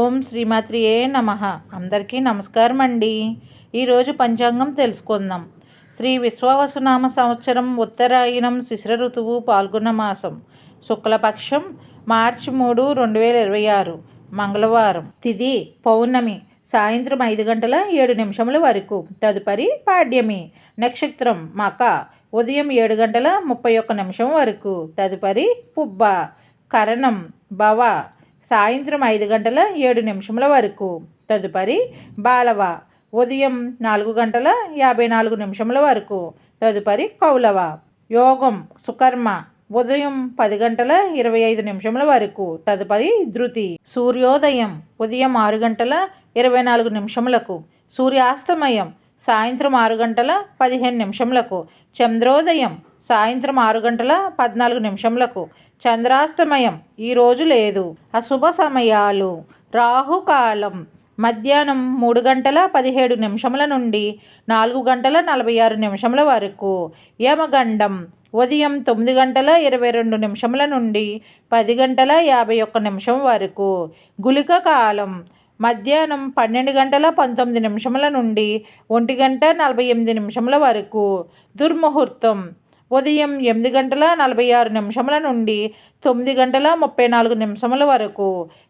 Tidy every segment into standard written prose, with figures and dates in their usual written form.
ఓం శ్రీమాత్రియే నమః. అందరికీ నమస్కారం అండి. ఈరోజు పంచాంగం తెలుసుకుందాం. శ్రీ విశ్వావసునామ సంవత్సరం ఉత్తరాయణం శిశిర ఋతువు పాల్గొన్న మాసం శుక్లపక్షం మార్చి 3, 2026 మంగళవారం. తిథి పౌర్ణమి సాయంత్రం 5 గంటల 7 నిమిషముల వరకు. తదుపరి పాడ్యమి. నక్షత్రం మక ఉదయం 7 గంటల 31 నిమిషం వరకు. తదుపరి పుబ్బ. కరణం భవ సాయంత్రం 5 గంటల 7 నిమిషముల వరకు. తదుపరి బాలవ ఉదయం 4 గంటల 54 నిమిషముల వరకు. తదుపరి కౌలవ. యోగం సుకర్మ ఉదయం 10 గంటల 25 నిమిషముల వరకు. తదుపరి ధృతి. సూర్యోదయం ఉదయం 6 గంటల 24 నిమిషములకు. సూర్యాస్తమయం సాయంత్రం 6 గంటల 15 నిమిషములకు. చంద్రోదయం సాయంత్రం 6 గంటల 14 నిమిషములకు. చంద్రాస్తమయం ఈరోజు లేదు. అశుభ సమయాలు: రాహుకాలం మధ్యాహ్నం 3 గంటల 17 నిమిషముల నుండి 4 గంటల 46 నిమిషముల వరకు. యమగండం ఉదయం 9 గంటల 22 నిమిషముల నుండి 10 గంటల 51 నిమిషం వరకు. గుళిక కాలం మధ్యాహ్నం 12 గంటల 19 నిమిషముల నుండి 1 గంట 48 నిమిషముల వరకు. దుర్ముహూర్తం ఉదయం 8 గంటల 46 నిమిషముల నుండి 9 గంటల 34 నిమిషముల వరకు.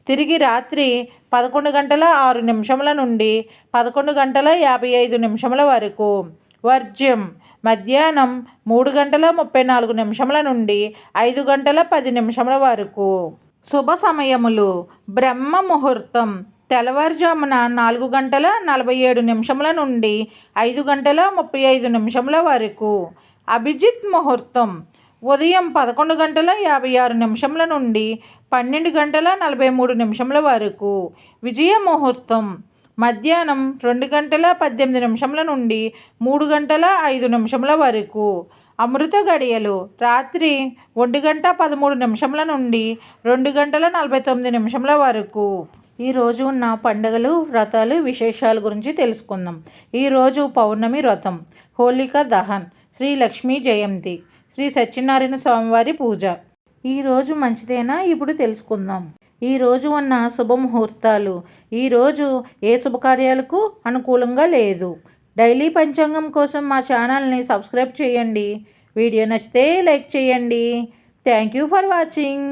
తిరిగి రాత్రి 11 గంటల 6 నిమిషముల నుండి 11 గంటల 55 నిమిషముల వరకు. వర్జ్యం మధ్యాహ్నం 3 గంటల 34 నిమిషముల నుండి 5 గంటల 10 నిమిషముల వరకు. శుభ సమయములు: బ్రహ్మ ముహూర్తం తెల్లవారుజామున 4 గంటల 47 నిమిషముల నుండి 5 గంటల 35 నిమిషముల వరకు. అభిజిత్ ముహూర్తం ఉదయం 11 గంటల 56 నిమిషముల నుండి 12 గంటల 43 నిమిషముల వరకు. విజయ ముహూర్తం మధ్యాహ్నం 2 గంటల 18 నిమిషముల నుండి 3 గంటల 5 నిమిషముల వరకు. అమృత గడియలు రాత్రి 1 గంట 13 నిమిషముల నుండి 2 గంటల 49 నిమిషముల వరకు. ఈరోజు ఉన్న పండుగలు, వ్రతాలు, విశేషాల గురించి తెలుసుకుందాం. ఈరోజు పౌర్ణమి వ్రతం, హోలికా దహన్, శ్రీ లక్ష్మీ జయంతి, శ్రీ సత్యనారాయణ స్వామివారి పూజ. ఈరోజు మంచిదేనా? ఇప్పుడు తెలుసుకుందాం. ఈరోజు ఉన్న శుభముహూర్తాలు: ఈరోజు ఏ శుభకార్యాలకు అనుకూలంగా లేదు. డైలీ పంచాంగం కోసం మా ఛానల్ని సబ్స్క్రైబ్ చేయండి. వీడియో నచ్చితే లైక్ చేయండి. Thank you for watching.